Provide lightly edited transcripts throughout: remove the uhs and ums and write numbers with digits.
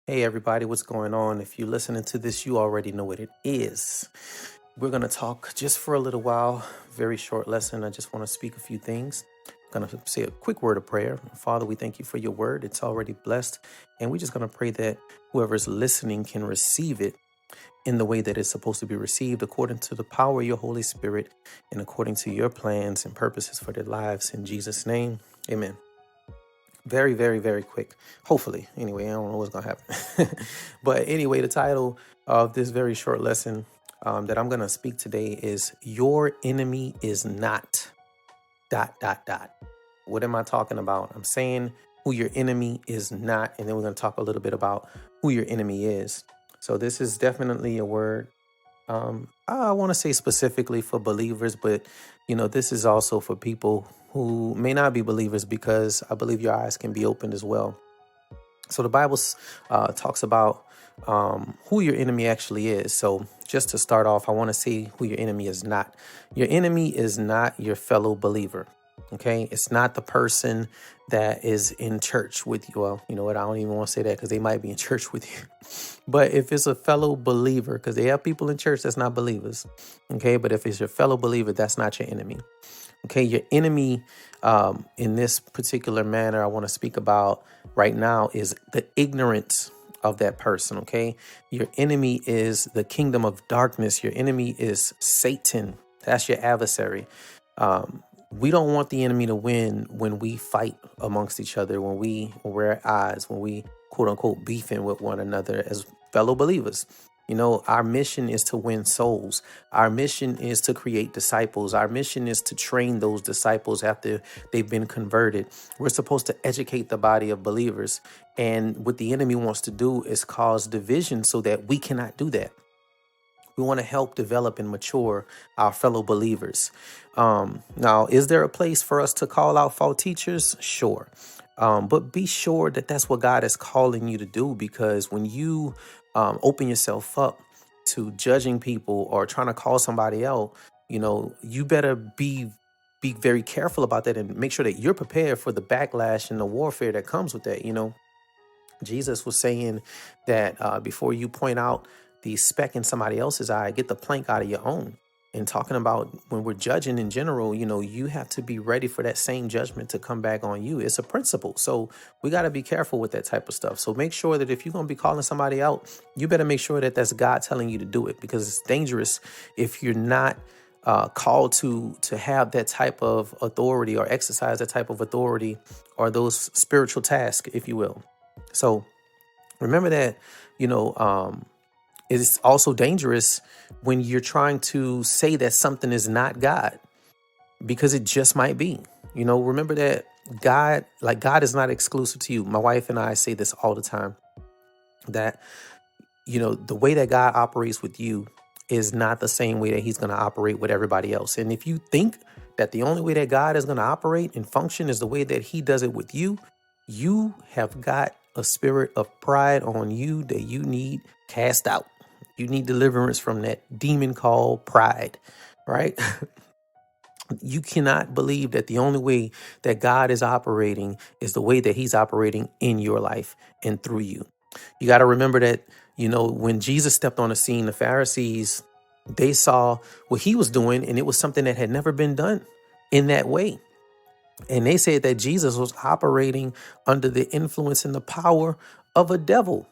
Hey everybody, what's going on? If you're listening to this, you already know what it is. We're going to talk just for a little while, very short lesson. I just want to speak a few things. I'm going to say a quick word of prayer. Father, we thank you for your word. It's already blessed. And we're just going to pray that whoever's listening can receive it in the way that it's supposed to be received, according to the power of your Holy Spirit and according to your plans and purposes for their lives. In Jesus' name, amen. Very, very, very quick. Hopefully. Anyway, I don't know what's going to happen. But anyway, the title of this very short lesson that I'm going to speak today is Your Enemy is Not ... What am I talking about? I'm saying who your enemy is not. And then we're going to talk a little bit about who your enemy is. So this is definitely a word. I want to say specifically for believers, but this is also for people who may not be believers, because I believe your eyes can be opened as well. So the Bible talks about who your enemy actually is. So just to start off, I want to say who your enemy is not. Your enemy is not your fellow believer. Okay, it's not the person that is in church with you. Well, you know what? I don't even want to say that because they might be in church with you. But if it's a fellow believer, because they have people in church that's not believers. Okay, but if it's your fellow believer, that's not your enemy. Okay, your enemy in this particular manner I want to speak about right now is the ignorance of that person. Okay, your enemy is the kingdom of darkness. Your enemy is Satan. That's your adversary. We don't want the enemy to win when we fight amongst each other, when we're at odds, when we quote unquote beefing with one another as fellow believers. Our mission is to win souls. Our mission is to create disciples. Our mission is to train those disciples after they've been converted. We're supposed to educate the body of believers. And what the enemy wants to do is cause division so that we cannot do that. We want to help develop and mature our fellow believers. Now, is there a place for us to call out false teachers? Sure. But be sure that that's what God is calling you to do, because when you open yourself up to judging people or trying to call somebody out, you better be very careful about that and make sure that you're prepared for the backlash and the warfare that comes with that. Jesus was saying that before you point out the speck in somebody else's eye, get the plank out of your own. And talking about when we're judging in general, you have to be ready for that same judgment to come back on you. It's a principle. So we got to be careful with that type of stuff. So make sure that if you're going to be calling somebody out, you better make sure that that's God telling you to do it, because it's dangerous if you're not called to have that type of authority or exercise that type of authority or those spiritual tasks, if you will. So remember that, it's also dangerous when you're trying to say that something is not God, because it just might be. Remember that God is not exclusive to you. My wife and I say this all the time, that, the way that God operates with you is not the same way that he's going to operate with everybody else. And if you think that the only way that God is going to operate and function is the way that he does it with you, you have got a spirit of pride on you that you need cast out. You need deliverance from that demon called pride, right? You cannot believe that the only way that God is operating is the way that he's operating in your life and through you. You got to remember that, when Jesus stepped on the scene, the Pharisees, they saw what he was doing, and it was something that had never been done in that way. And they said that Jesus was operating under the influence and the power of a devil.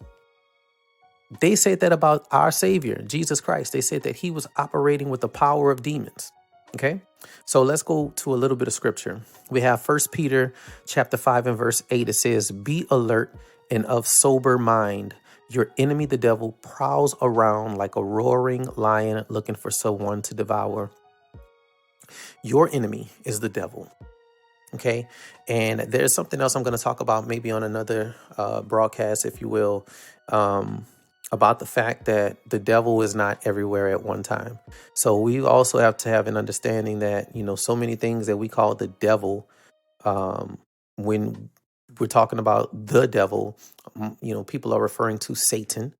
They said that about our Savior, Jesus Christ. They said that he was operating with the power of demons. Okay, so let's go to a little bit of scripture. We have 1 Peter chapter 5 and verse 8. It says, "Be alert and of sober mind. Your enemy, the devil, prowls around like a roaring lion looking for someone to devour." Your enemy is the devil. Okay, and there's something else I'm going to talk about maybe on another broadcast, if you will, about the fact that the devil is not everywhere at one time. So we also have to have an understanding that, so many things that we call the devil, when we're talking about the devil, people are referring to Satan,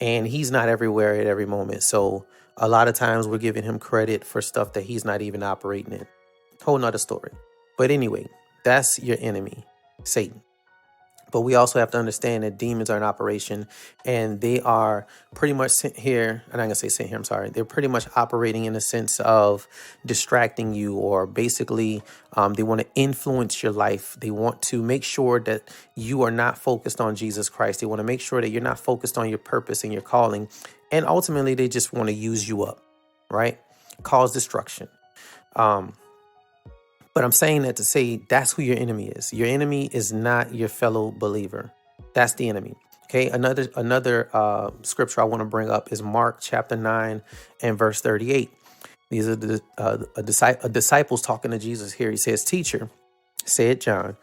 and he's not everywhere at every moment. So a lot of times we're giving him credit for stuff that he's not even operating in. Whole nother story. But anyway, that's your enemy, Satan. But we also have to understand that demons are in operation, and they are pretty much sent here. And I'm going to say sent here, I'm sorry. They're pretty much operating in the sense of distracting you, or basically they want to influence your life. They want to make sure that you are not focused on Jesus Christ. They want to make sure that you're not focused on your purpose and your calling. And ultimately, they just want to use you up, right? Cause destruction. But I'm saying that to say that's who your enemy is. Your enemy is not your fellow believer. That's the enemy. Okay. Another scripture I want to bring up is Mark chapter 9 and verse 38. These are the disciples talking to Jesus here. He says, "Teacher," said John,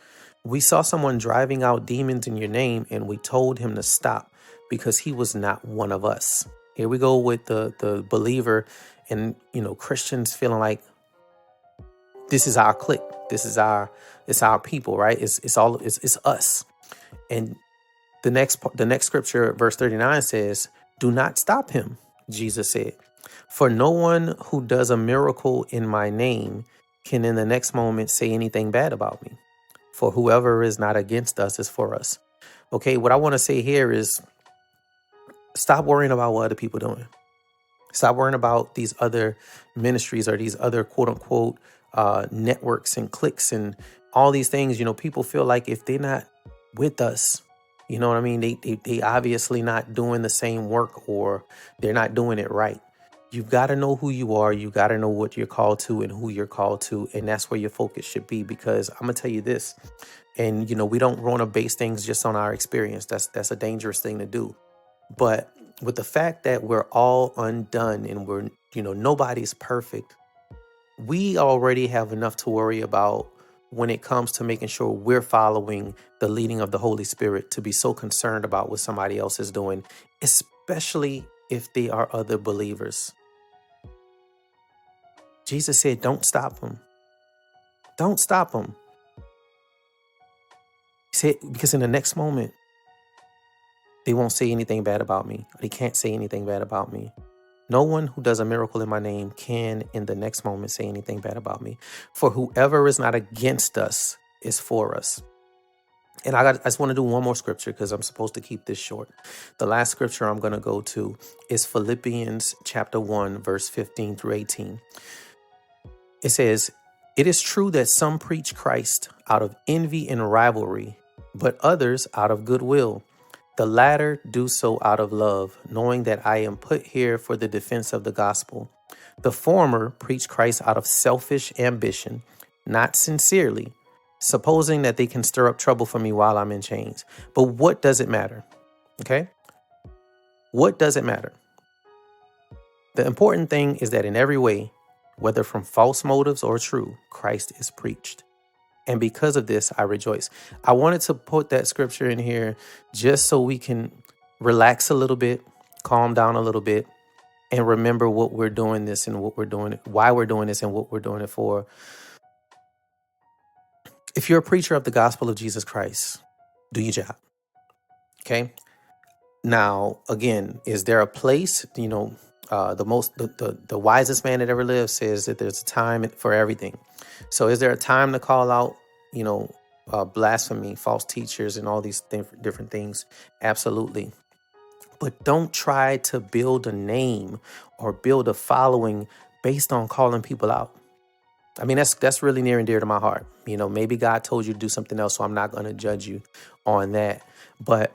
"we saw someone driving out demons in your name, and we told him to stop because he was not one of us." Here we go with the believer and, Christians feeling like, this is our clique. It's our people, right? It's us. And the next scripture, verse 39 says, "Do not stop him," Jesus said, "for no one who does a miracle in my name can in the next moment say anything bad about me. For whoever is not against us is for us." Okay, what I want to say here is stop worrying about what other people are doing. Stop worrying about these other ministries or these other quote unquote networks and cliques and all these things. People feel like if they're not with us, you know what I mean? They obviously not doing the same work, or they're not doing it right. You've got to know who you are. You got to know what you're called to and who you're called to. And that's where your focus should be, because I'm going to tell you this. And, we don't want to base things just on our experience. That's a dangerous thing to do. But with the fact that we're all undone and we're, nobody's perfect, we already have enough to worry about when it comes to making sure we're following the leading of the Holy Spirit, to be so concerned about what somebody else is doing, especially if they are other believers. Jesus said, don't stop them. Don't stop them. He said, because in the next moment, they won't say anything bad about me. They can't say anything bad about me. No one who does a miracle in my name can in the next moment say anything bad about me. For whoever is not against us is for us. And I just want to do one more scripture because I'm supposed to keep this short. The last scripture I'm going to go to is Philippians chapter 1, verse 15 through 18. It says, "It is true that some preach Christ out of envy and rivalry, but others out of goodwill. The latter do so out of love, knowing that I am put here for the defense of the gospel. The former preach Christ out of selfish ambition, not sincerely, supposing that they can stir up trouble for me while I'm in chains. But what does it matter?" Okay? What does it matter? The important thing is that in every way, whether from false motives or true, Christ is preached. And because of this, I rejoice. I wanted to put that scripture in here just so we can relax a little bit, calm down a little bit, and remember what we're doing this and what we're doing, why we're doing this and what we're doing it for. If you're a preacher of the gospel of Jesus Christ, do your job. Okay. Now, again, is there a place, the wisest man that ever lived says that there's a time for everything. So is there a time to call out, blasphemy, false teachers, and all these different things? Absolutely. But don't try to build a name or build a following based on calling people out. I mean, that's really near and dear to my heart. Maybe God told you to do something else, so I'm not going to judge you on that. But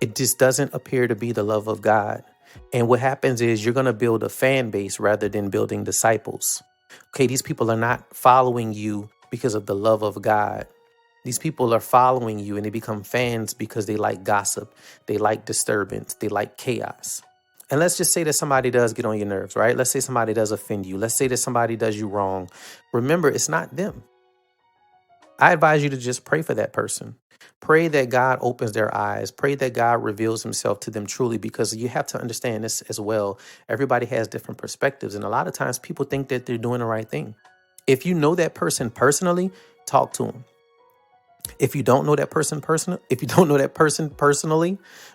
it just doesn't appear to be the love of God. And what happens is you're going to build a fan base rather than building disciples. Okay, these people are not following you because of the love of God. These people are following you and they become fans because they like gossip, they like disturbance, they like chaos. And let's just say that somebody does get on your nerves, right? Let's say somebody does offend you. Let's say that somebody does you wrong. Remember, it's not them. I advise you to just pray for that person. Pray that God opens their eyes. Pray that God reveals himself to them truly, because you have to understand this as well. Everybody has different perspectives. And a lot of times people think that they're doing the right thing. If you know that person personally, talk to them. If you don't know that person personally,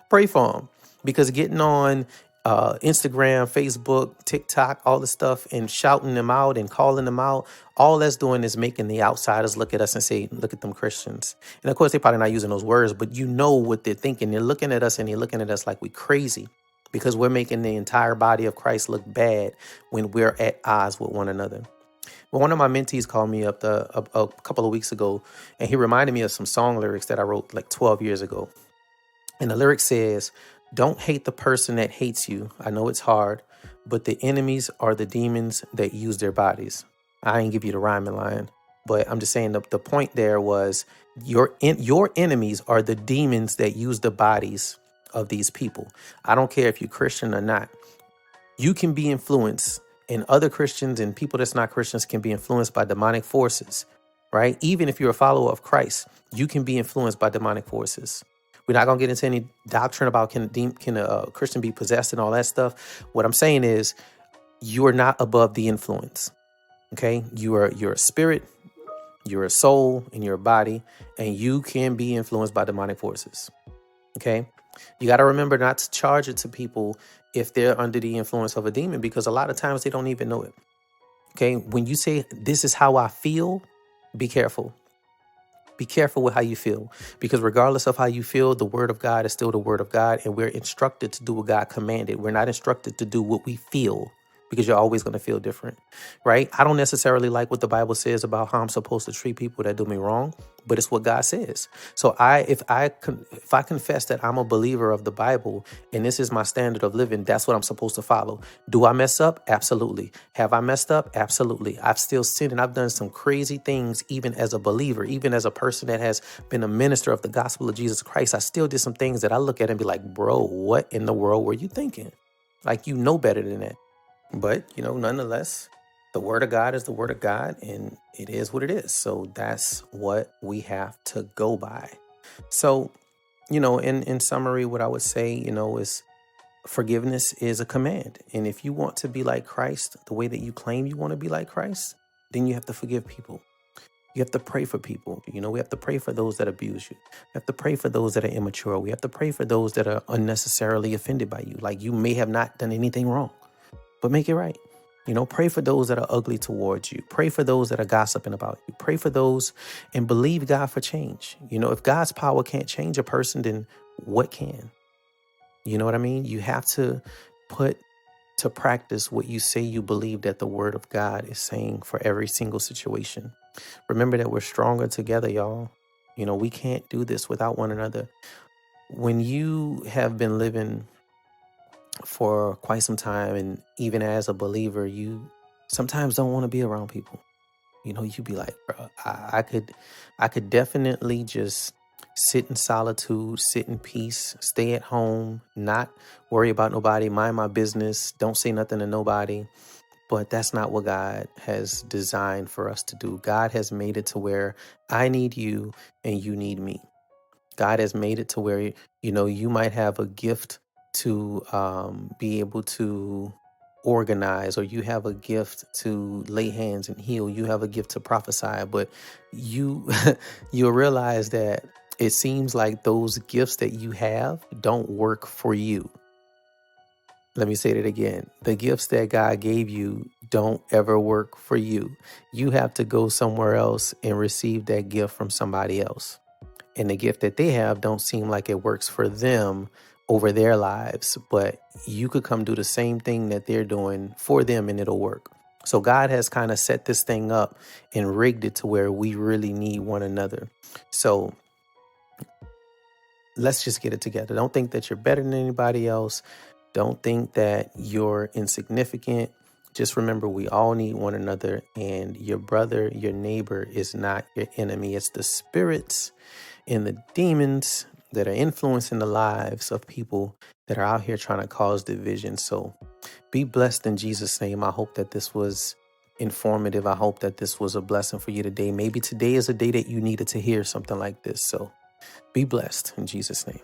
pray for them. Because getting on Instagram, Facebook, TikTok, all the stuff, and shouting them out and calling them out. All that's doing is making the outsiders look at us and say, look at them Christians. And of course, they're probably not using those words, but you know what they're thinking. They're looking at us and they're looking at us like we crazy because we're making the entire body of Christ look bad when we're at odds with one another. Well, one of my mentees called me up a couple of weeks ago, and he reminded me of some song lyrics that I wrote like 12 years ago. And the lyric says, don't hate the person that hates you. I know it's hard, but the enemies are the demons that use their bodies. I ain't give you the rhyming line, but I'm just saying the point there was your enemies are the demons that use the bodies of these people. I don't care if you're Christian or not. You can be influenced, and other Christians and people that's not Christians can be influenced by demonic forces, right? Even if you're a follower of Christ, you can be influenced by demonic forces. We're not going to get into any doctrine about can a Christian be possessed and all that stuff. What I'm saying is you are not above the influence, okay? You're a spirit, you're a soul, and you're a body, and you can be influenced by demonic forces, okay? You got to remember not to charge it to people if they're under the influence of a demon, because a lot of times they don't even know it. Okay. When you say, this is how I feel, be careful. Be careful with how you feel, because regardless of how you feel, the word of God is still the word of God. And we're instructed to do what God commanded. We're not instructed to do what we feel, because you're always going to feel different, right? I don't necessarily like what the Bible says about how I'm supposed to treat people that do me wrong, but it's what God says. So if I confess that I'm a believer of the Bible and this is my standard of living, that's what I'm supposed to follow. Do I mess up? Absolutely. Have I messed up? Absolutely. I've still sinned and I've done some crazy things, even as a believer, even as a person that has been a minister of the gospel of Jesus Christ. I still did some things that I look at and be like, bro, what in the world were you thinking? Like, you know better than that. But, nonetheless, the word of God is the word of God, and it is what it is. So that's what we have to go by. So, in summary, what I would say, is forgiveness is a command. And if you want to be like Christ, the way that you claim you want to be like Christ, then you have to forgive people. You have to pray for people. We have to pray for those that abuse you. We have to pray for those that are immature. We have to pray for those that are unnecessarily offended by you. Like, you may have not done anything wrong, but make it right. Pray for those that are ugly towards you. Pray for those that are gossiping about you. Pray for those and believe God for change. If God's power can't change a person, then what can? You know what I mean? You have to put to practice what you say you believe that the word of God is saying for every single situation. Remember that we're stronger together, y'all. We can't do this without one another. When you have been living for quite some time, and even as a believer, you sometimes don't want to be around people. You be like, bro, I could definitely just sit in solitude, sit in peace, stay at home, not worry about nobody, mind my business, don't say nothing to nobody. But that's not what God has designed for us to do. God has made it to where I need you and you need me. God has made it to where, you might have a gift to be able to organize, or you have a gift to lay hands and heal. You have a gift to prophesy, but you'll realize that it seems like those gifts that you have don't work for you. Let me say that again. The gifts that God gave you don't ever work for you. You have to go somewhere else and receive that gift from somebody else. And the gift that they have don't seem like it works for them over their lives, but you could come do the same thing that they're doing for them and it'll work. So God has kind of set this thing up and rigged it to where we really need one another. So let's just get it together. Don't think that you're better than anybody else. Don't think that you're insignificant. Just remember, we all need one another, and your brother, your neighbor is not your enemy. It's the spirits and the demons that are influencing the lives of people that are out here trying to cause division. So be blessed in Jesus' name. I hope that this was informative. I hope that this was a blessing for you today. Maybe today is a day that you needed to hear something like this. So be blessed in Jesus' name.